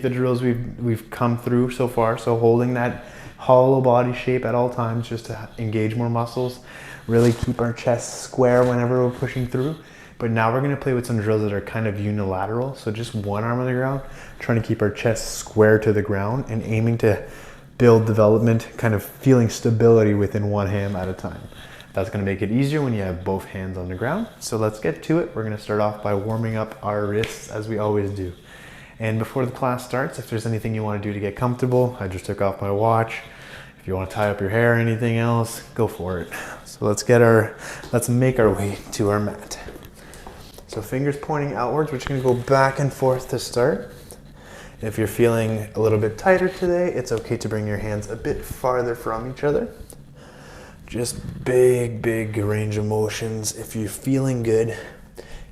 The drills we've come through so far. So holding that hollow body shape at all times just to engage more muscles, really keep our chest square whenever we're pushing through. But now we're gonna play with some drills that are kind of unilateral. So just one arm on the ground, trying to keep our chest square to the ground and aiming to build development, kind of feeling stability within one hand at a time. That's gonna make it easier when you have both hands on the ground. So let's get to it. We're gonna start off by warming up our wrists as we always do. And before the class starts, if there's anything you want to do to get comfortable, I just took off my watch. If you want to tie up your hair or anything else, go for it. So let's make our way to our mat. So fingers pointing outwards, we're just gonna go back and forth to start. If you're feeling a little bit tighter today, it's okay to bring your hands a bit farther from each other. Just big range of motions. If you're feeling good,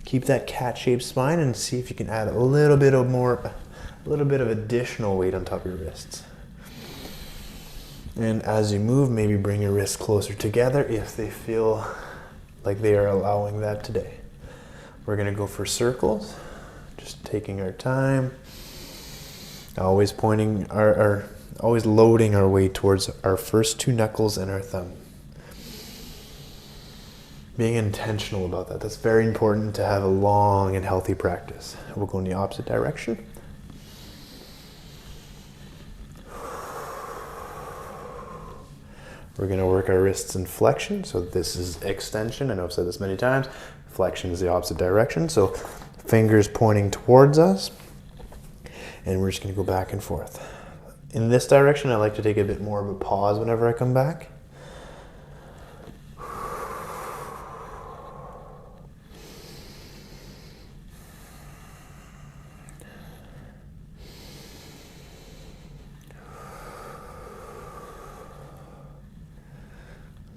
keep that cat-shaped spine and see if you can add a little bit of additional weight on top of your wrists. And as you move, maybe bring your wrists closer together if they feel like they are allowing that today. We're gonna go for circles, just taking our time, always always loading our weight towards our first two knuckles and our thumb. Being intentional about that. That's very important to have a long and healthy practice. We'll go in the opposite direction. We're gonna work our wrists in flexion. So this is extension. I know I've said this many times. Flexion is the opposite direction. So fingers pointing towards us. And we're just gonna go back and forth. In this direction, I like to take a bit more of a pause whenever I come back.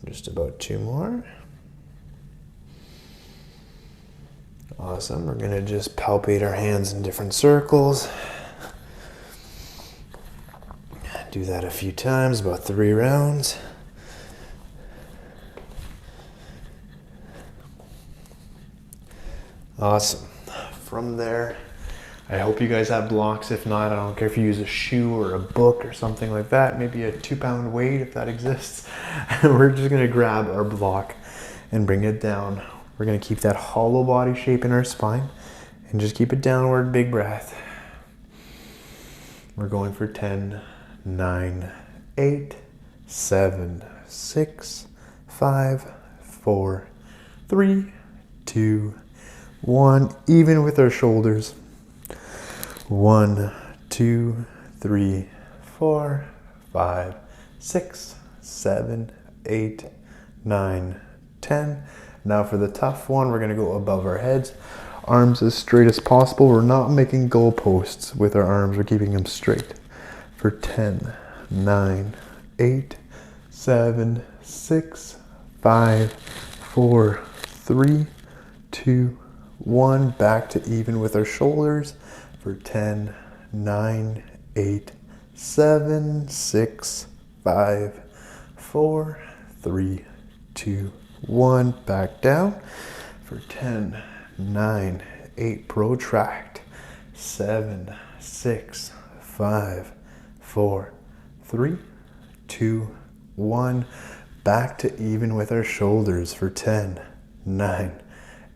Just about two more. Awesome. We're going to just palpate our hands in different circles. Do that a few times, about 3 rounds. Awesome. From there, I hope you guys have blocks. If not, I don't care if you use a shoe or a book or something like that. Maybe a 2-pound weight if that exists. We're just gonna grab our block and bring it down. We're gonna keep that hollow body shape in our spine and just keep it downward, big breath. We're going for 10, 9, 8, 7, 6, 5, 4, 3, 2, 1. Even with our shoulders. 1, 2, 3, 4, 5, 6, 7, 8, 9, 10. Now for the tough one, we're gonna go above our heads. Arms as straight as possible. We're not making goalposts with our arms. We're keeping them straight. For 10, 9, 8, 7, 6, 5, 4, 3, 2, 1. Back to even with our shoulders. For 10, 9, 8, 7, 6, 5, 4, 3, 2, 1. Back down. For 10, 9, 8, protract. 7, 6, 5, 4, 3, 2, 1. Back to even with our shoulders for 10, 9,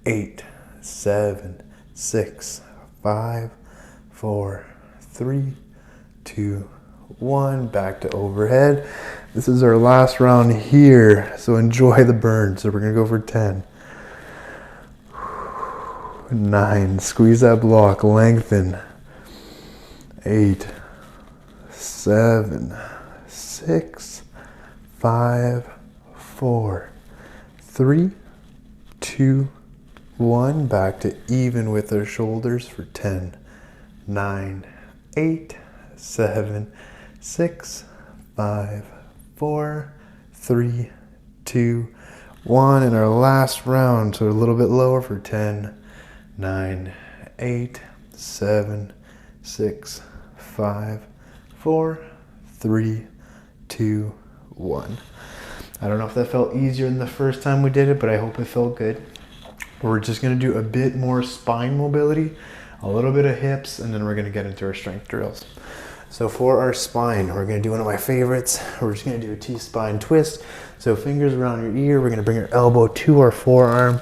8, 7, 6, 5, 4, 3, 2, 1. Back to overhead. This is our last round here, so enjoy the burn. So we're gonna go for 10, 9, squeeze that block, lengthen. 8, 7, 6, 5, 4, 3, 2, 1. Back to even with our shoulders for 10, 9, 8, 7, 6, 5, 4, 3, 2, 1. And our last round, so a little bit lower for 10, 9, 8, 7, 6, 5, 4, 3, 2, 1. I don't know if that felt easier than the first time we did it, but I hope it felt good. We're just gonna do a bit more spine mobility. a little bit of hips, and then we're gonna get into our strength drills. So for our spine, we're gonna do one of my favorites. We're just gonna do a T-spine twist. So fingers around your ear, we're gonna bring our elbow to our forearm,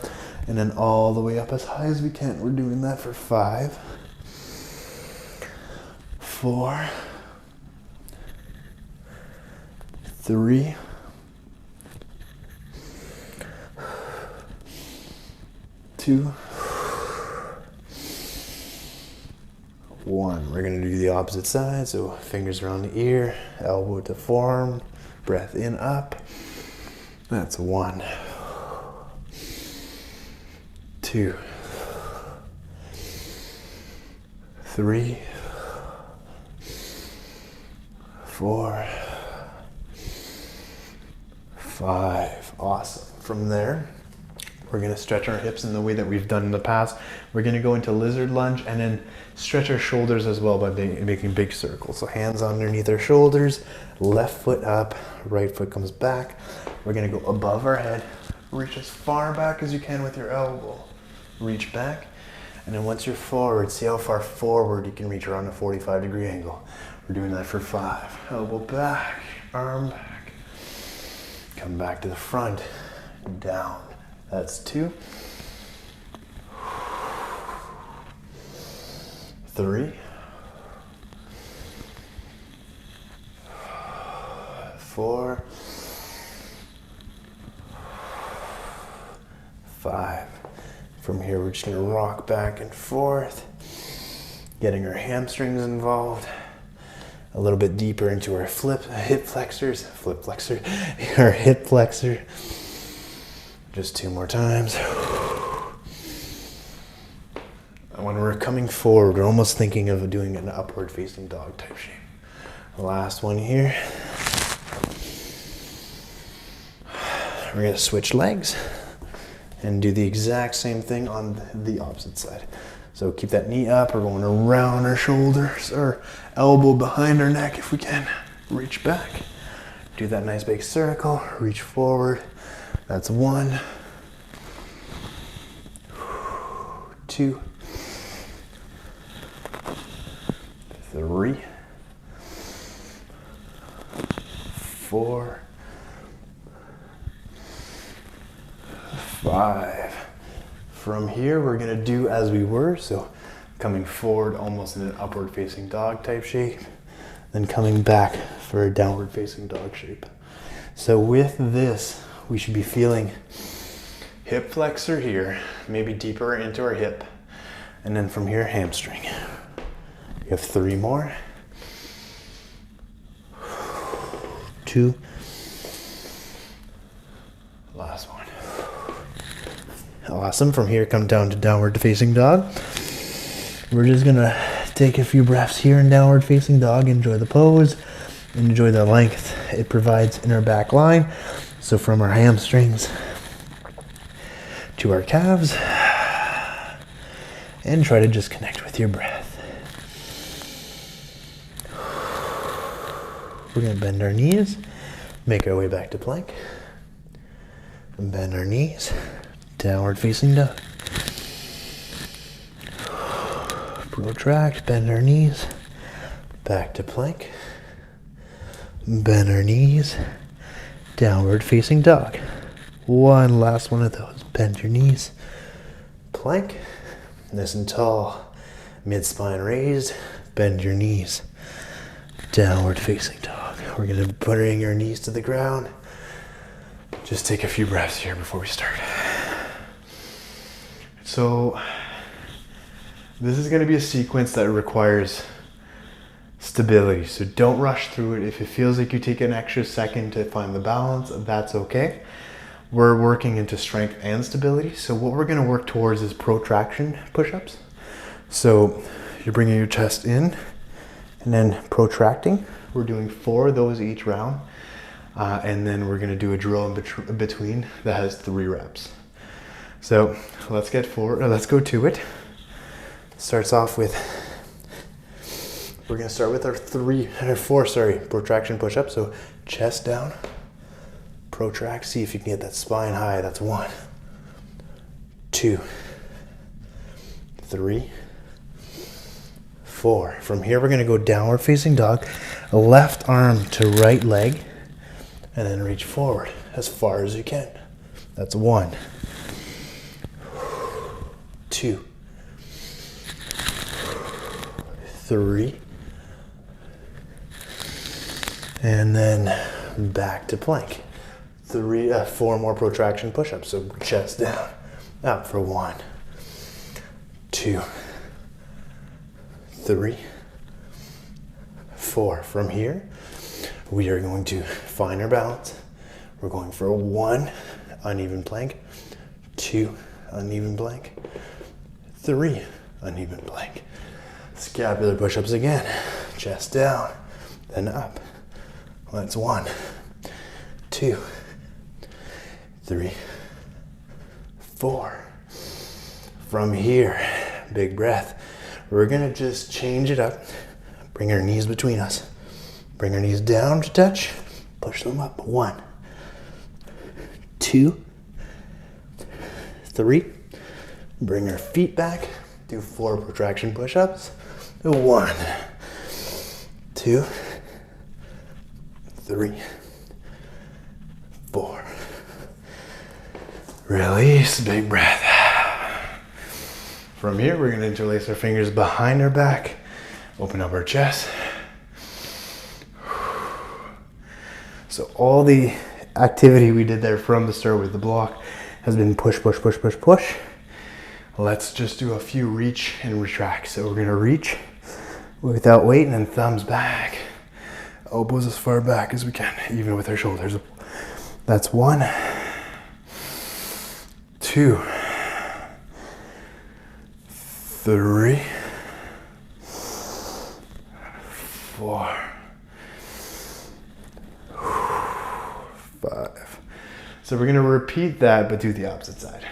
and then all the way up as high as we can. We're doing that for 5, 4, 3, 2, 1. We're gonna do the opposite side. So fingers around the ear, elbow to forearm, breath in, up. That's 1, 2, 3, 4, 5. Awesome. From there, we're gonna stretch our hips in the way that we've done in the past. We're gonna go into lizard lunge and then stretch our shoulders as well by making big circles. So hands underneath our shoulders, left foot up, right foot comes back. We're gonna go above our head, reach as far back as you can with your elbow. Reach back, and then once you're forward, see how far forward you can reach around a 45-degree angle. We're doing that for 5. Elbow back, arm back. Come back to the front, down. That's 2. 3, 4, 5. From here, we're just gonna rock back and forth, getting our hamstrings involved, a little bit deeper into our hip flexor. Just 2 more times. When we're coming forward, we're almost thinking of doing an upward facing dog type shape. The last one here. We're gonna switch legs and do the exact same thing on the opposite side. So keep that knee up. We're going around our shoulders, or elbow behind our neck if we can. Reach back. Do that nice big circle. Reach forward. That's 1, 2, 3, 4, 5. From here, we're gonna do as we were. So coming forward almost in an upward facing dog type shape, then coming back for a downward facing dog shape. So with this, we should be feeling hip flexor here, maybe deeper into our hip. And then from here, hamstring. We have 3 more. 2. Last one. Awesome. From here, come down to downward facing dog. We're just gonna take a few breaths here in downward facing dog. Enjoy the pose. Enjoy the length it provides in our back line. So from our hamstrings to our calves, and try to just connect with your breath. We're gonna bend our knees, make our way back to plank, and bend our knees, downward facing dog. Protract, bend our knees, back to plank, bend our knees, downward facing dog. One last one of those. Bend your knees, plank, nice and tall, mid-spine raised, bend your knees, downward facing dog. We're gonna bring our knees to the ground. Just take a few breaths here before we start. So this is gonna be a sequence that requires stability. So don't rush through it. If it feels like you take an extra second to find the balance, that's okay. We're working into strength and stability. So what we're gonna work towards is protraction push-ups. So you're bringing your chest in and then protracting. We're doing 4 of those each round. And then we're gonna do a drill in between that has 3 reps. So let's go to it. Starts off with, we're gonna start with our 4 protraction push-ups. So chest down, protract, see if you can get that spine high. That's 1, 2, 3, 4. From here, we're gonna go downward facing dog, left arm to right leg, and then reach forward as far as you can. That's 1, 2, 3, and then back to plank. 4 more protraction push-ups. So chest down, up for 1, 2, 3, 4. From here, we are going to find our balance. We're going for 1 uneven plank, 2 uneven plank, 3 uneven plank. Scapular push-ups again. Chest down, then up. That's 1, 2, 3, 4. From here, big breath. We're gonna just change it up. Bring our knees between us. Bring our knees down to touch. Push them up. 1, 2, 3. Bring our feet back. Do 4 protraction push-ups. 1, 2, 3, 4. Release, big breath. From here, we're gonna interlace our fingers behind our back. Open up our chest. So all the activity we did there from the start with the block has been push, push, push, push, push. Let's just do a few reach and retract. So we're gonna reach without weight and then thumbs back. Elbows as far back as we can, even with our shoulders. That's 1, 2, 3, 4, 5. So we're gonna repeat that, but do the opposite side.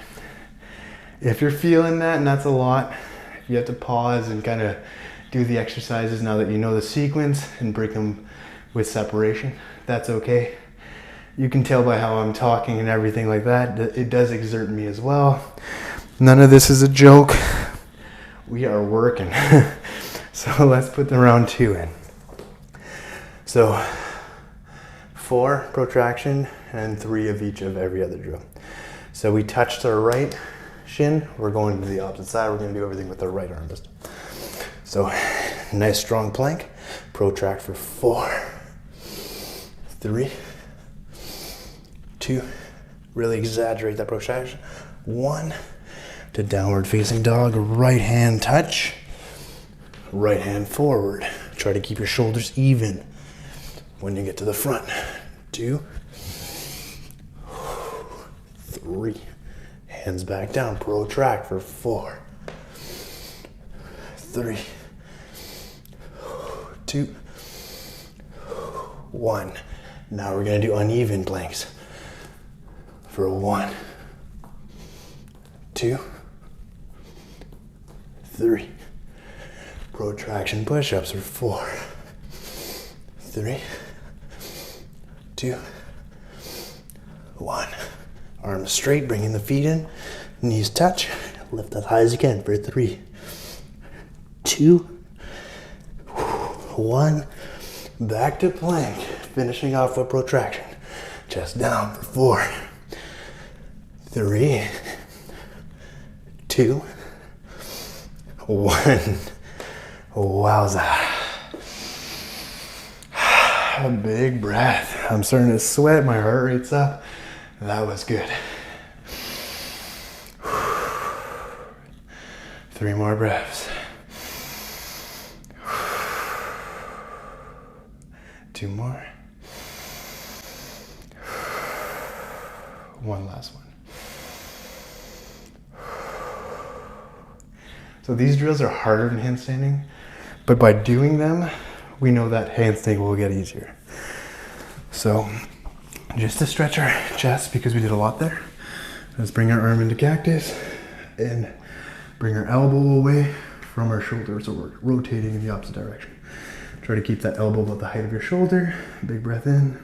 If you're feeling that and that's a lot, you have to pause and kind of do the exercises now that you know the sequence and break them with separation. That's okay. You can tell by how I'm talking and everything like that, it does exert me as well. None of this is a joke. We are working. So let's put the round 2 in. So 4 protraction and 3 of each of every other drill. So we touched our right shin. We're going to the opposite side. We're going to do everything with our right arm this time. So nice strong plank. Protract for 4, 3, 2. Really exaggerate that protraction. 1. To downward facing dog. Right hand touch. Right hand forward. Try to keep your shoulders even when you get to the front. 2, 3. Hands back down. Protract for 4, 3, 2, 1. Now we're going to do uneven planks for 1, 2, 3. Protraction push-ups for 4, 3, 2, 1. Arms straight, bringing the feet in. Knees touch. Lift as high as you can for 3, 2, 1. Back to plank. Finishing off with protraction. Chest down for 4, 3, 2, 1. Wowza. A big breath. I'm starting to sweat. My heart rate's up. That was good. 3 more breaths. 2 more. 1 last one. So these drills are harder than handstanding, but by doing them, we know that handstand will get easier. So just to stretch our chest, because we did a lot there, let's bring our arm into cactus and bring our elbow away from our shoulder. So we're rotating in the opposite direction. Try to keep that elbow about the height of your shoulder. Big breath in.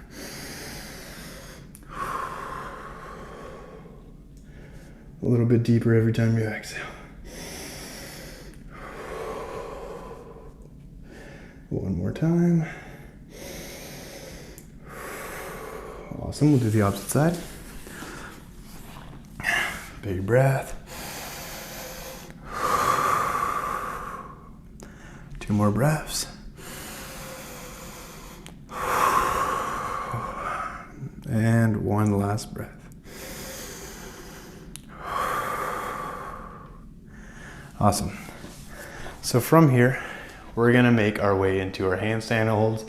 A little bit deeper every time you exhale. more time. Awesome, we'll do the opposite side. Big breath. 2 more breaths. And 1 last breath. Awesome. So from here, we're gonna make our way into our handstand holds.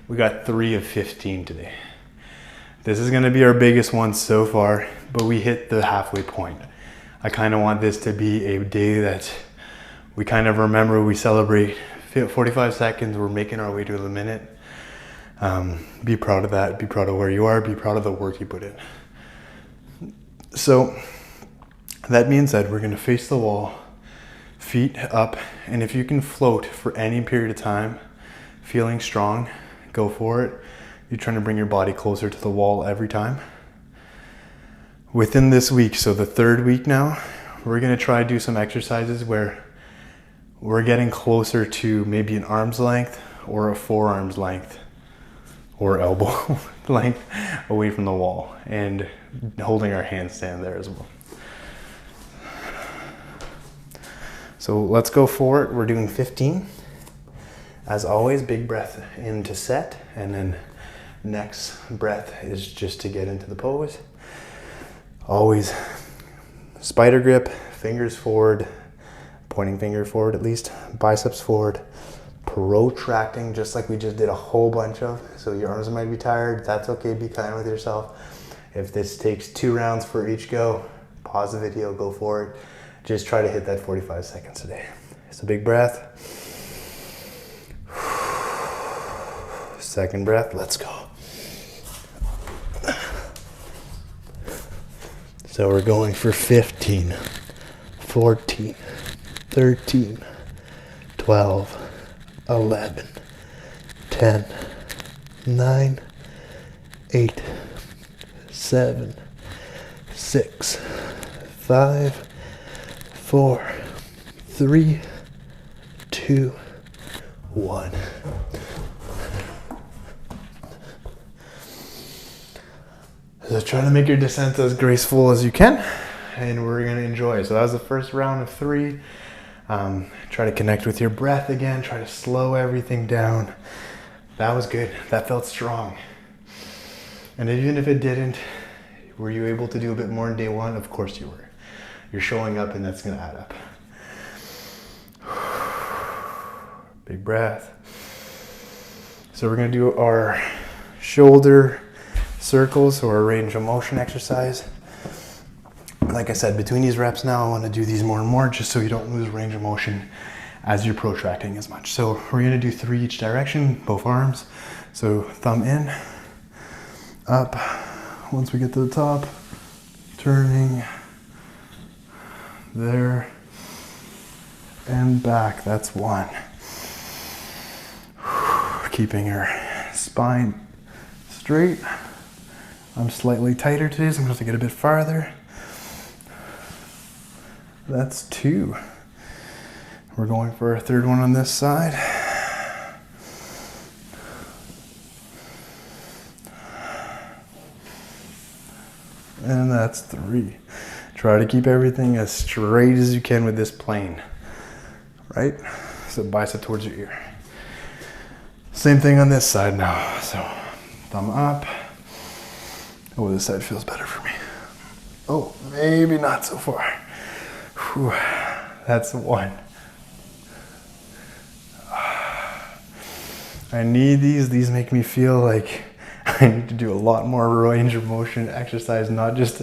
We got 3 of 15 today. This is gonna be our biggest one so far, but we hit the halfway point. I kind of want this to be a day that we kind of remember, we celebrate 45 seconds, we're making our way to the minute. Be proud of that, be proud of where you are, be proud of the work you put in. So that being said, we're gonna face the wall, feet up, and if you can float for any period of time, feeling strong, go for it. You're trying to bring your body closer to the wall every time. Within this week, so the 3rd week now, we're gonna try to do some exercises where we're getting closer to maybe an arm's length or a forearm's length or elbow length away from the wall, and holding our handstand there as well. So let's go for it. We're doing 15. As always, big breath in to set, and then next breath is just to get into the pose. Always spider grip, fingers forward, pointing finger forward at least, biceps forward, protracting just like we just did a whole bunch of. So your arms might be tired, that's okay, be kind with yourself. If this takes 2 rounds for each go, pause the video, go for it. Just try to hit that 45 seconds a day. So big breath. Second breath, let's go. So we're going for 15, 14, 13, 12, 11, 10, 9, 8, 7, 6, 5, 4, 3, 2, 1. So try to make your descent as graceful as you can, and we're gonna enjoy it. So that was the first round of 3. Try to connect with your breath again, try to slow everything down. That was good, that felt strong. And even if it didn't, were you able to do a bit more in day 1? Of course you were. You're showing up, and that's gonna add up. Big breath. So we're gonna do our shoulder circles, or a range of motion exercise. Like I said, between these reps now, I want to do these more and more just so you don't lose range of motion as you're protracting as much. So we're going to do 3 each direction, both arms. So thumb in, up, once we get to the top, turning, there, and back. That's 1. Keeping your spine straight. I'm slightly tighter today, so I'm going to have to get a bit farther. That's 2. We're going for a 3rd one on this side. And that's 3. Try to keep everything as straight as you can with this plane, right? So bicep towards your ear. Same thing on this side now. So thumb up. Oh, this side feels better for me. Oh, maybe not so far. Whew, that's 1. I need these. These make me feel like I need to do a lot more range of motion exercise, not just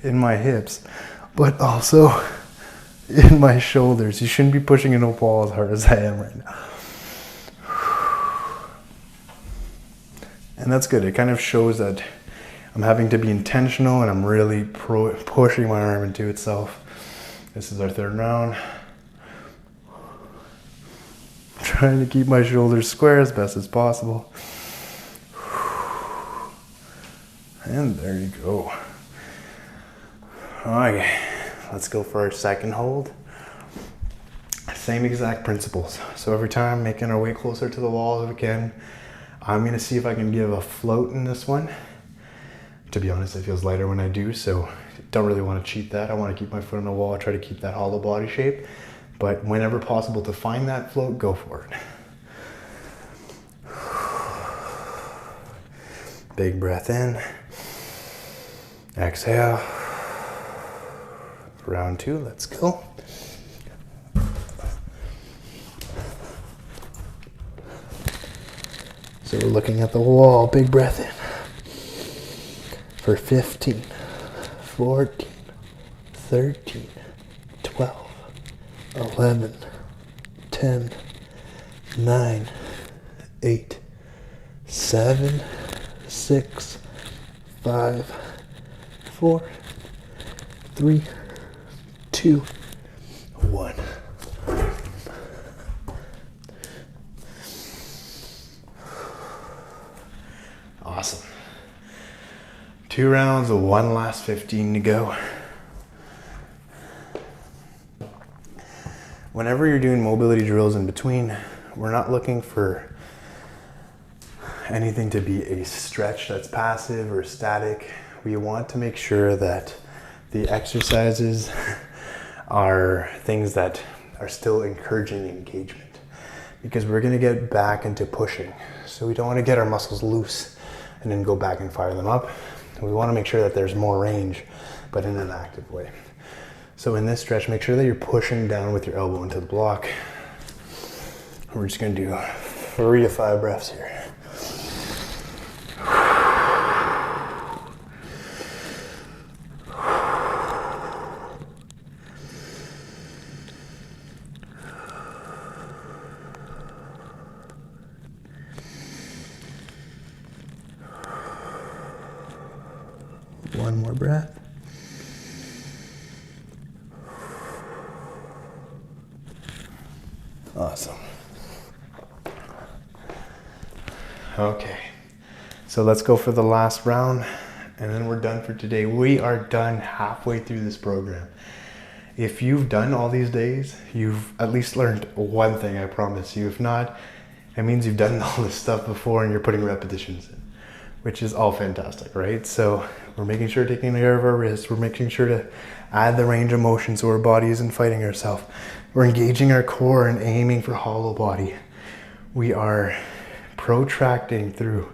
in my hips, but also in my shoulders. You shouldn't be pushing into a wall as hard as I am right now. And that's good. It kind of shows that I'm having to be intentional, and I'm really pushing my arm into itself. This is our 3rd round. I'm trying to keep my shoulders square as best as possible. And there you go. Okay, let's go for our second hold. Same exact principles. So every time, making our way closer to the wall if we can. I'm gonna see if I can give a float in this one. To be honest, it feels lighter when I do, so don't really want to cheat that. I want to keep my foot on the wall, try to keep that hollow body shape. But whenever possible to find that float, go for it. Big breath in. Exhale. Round 2, let's go. So we're looking at the wall, big breath in. For 15, 14, 13, 12, 11, 10, 9, 8, 7, 6, 5, 4, 3, 2, 1. Awesome. 2 rounds, one last 15 to go. Whenever you're doing mobility drills in between, we're not looking for anything to be a stretch that's passive or static. We want to make sure that the exercises are things that are still encouraging engagement, because we're going to get back into pushing. So we don't want to get our muscles loose and then go back and fire them up. We want to make sure that there's more range, but in an active way. So in this stretch, make sure that you're pushing down with your elbow into the block. We're just going to do 3 to 5 breaths here. One more breath. Awesome. Okay, so let's go for the last round and then we're done for today. We are done halfway through this program. If you've done all these days, you've at least learned one thing, I promise you. If not, it means you've done all this stuff before and you're putting repetitions in, which is all fantastic, right? So we're making sure taking care of our wrists. We're making sure to add the range of motion so our body isn't fighting ourselves. We're engaging our core and aiming for hollow body. We are protracting through.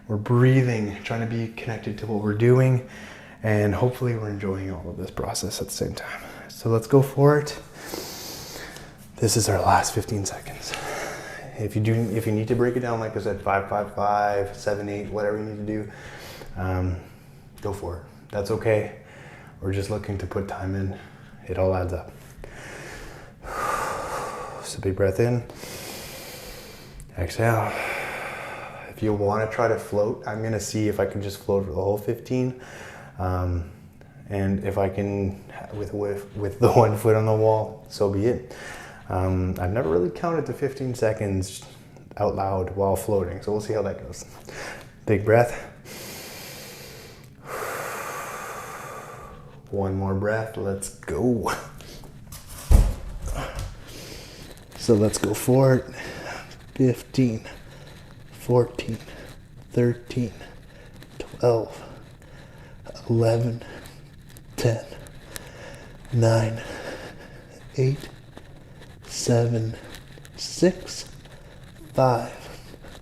We're breathing, trying to be connected to what we're doing, and hopefully we're enjoying all of this process at the same time. So let's go for it. This is our last 15 seconds. If you need to break it down, like I said, 5, 5, 5, 7, 8, whatever you need to do, go for it. That's okay. We're just looking to put time in. It all adds up. So big breath in. Exhale. If you want to try to float, I'm going to see if I can just float for the whole 15. And if I can, with the 1 foot on the wall, so be it. I've never really counted to 15 seconds out loud while floating, so we'll see how that goes. Big breath. One more breath, let's go. So let's go for it. 15, 14, 13, 12, 11, 10, 9, 8, 7, 6, 5,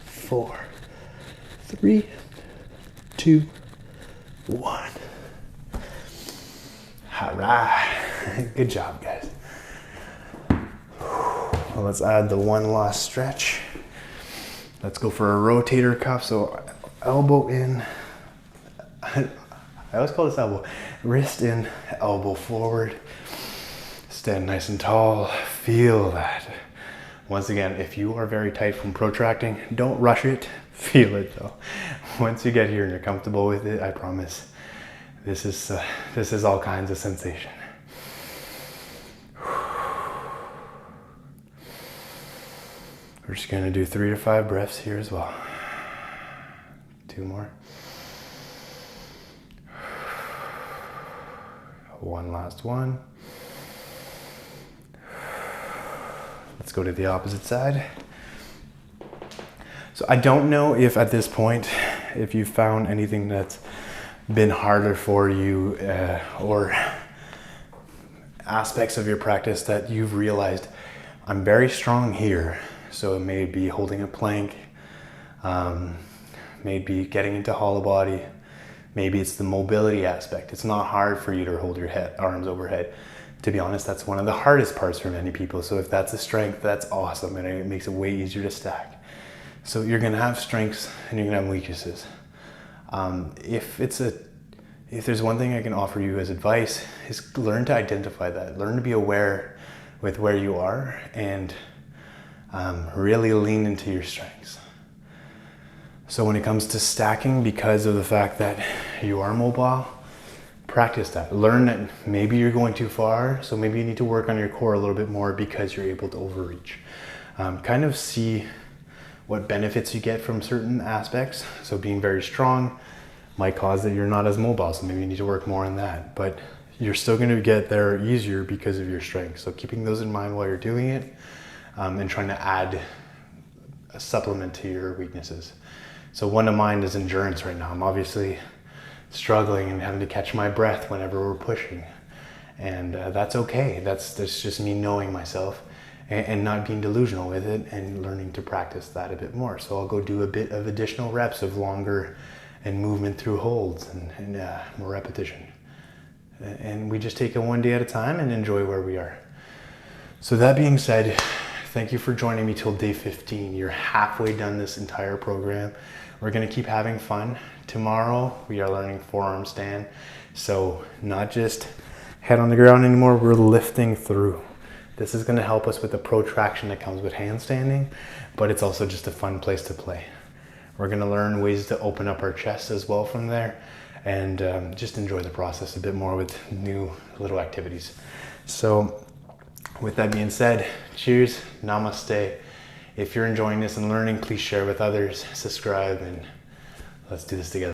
4, 3, 2, 1. All right, good job, guys. Well, let's add the one last stretch. Let's go for a rotator cuff. So elbow in, I always call this elbow, wrist in, elbow forward. Stand nice and tall, feel that. Once again, if you are very tight from protracting, don't rush it, feel it though. Once you get here and you're comfortable with it, I promise, this is all kinds of sensation. We're just gonna do 3 to 5 breaths here as well. 2 more. One last one. Let's go to the opposite side. So I don't know if at this point, if you found anything that's been harder for you or aspects of your practice that you've realized, I'm very strong here. So it may be holding a plank, maybe getting into hollow body, maybe it's the mobility aspect. It's not hard for you to hold your arms overhead. To be honest, that's one of the hardest parts for many people. So if that's a strength, that's awesome, and it makes it way easier to stack. So you're gonna have strengths and you're gonna have weaknesses. If there's one thing I can offer you as advice, is learn to identify that. Learn to be aware with where you are and really lean into your strengths. So when it comes to stacking, because of the fact that you are mobile, practice that. Learn that maybe you're going too far, so maybe you need to work on your core a little bit more because you're able to overreach. Kind of see what benefits you get from certain aspects. So being very strong might cause that you're not as mobile, so maybe you need to work more on that. But you're still going to get there easier because of your strength. So keeping those in mind while you're doing it, and trying to add a supplement to your weaknesses. So one of mine is endurance right now. I'm obviously struggling and having to catch my breath whenever we're pushing. And that's okay. That's just me knowing myself and not being delusional with it and learning to practice that a bit more. So I'll go do a bit of additional reps of longer and movement through holds and more repetition. And we just take it one day at a time and enjoy where we are. So that being said, thank you for joining me till day 15. You're halfway done this entire program. We're gonna keep having fun. Tomorrow, we are learning forearm stand. So not just head on the ground anymore, we're lifting through. This is gonna help us with the protraction that comes with handstanding, but it's also just a fun place to play. We're gonna learn ways to open up our chest as well from there, and just enjoy the process a bit more with new little activities. So with that being said, cheers, namaste. If you're enjoying this and learning, please share with others, subscribe, and let's do this together.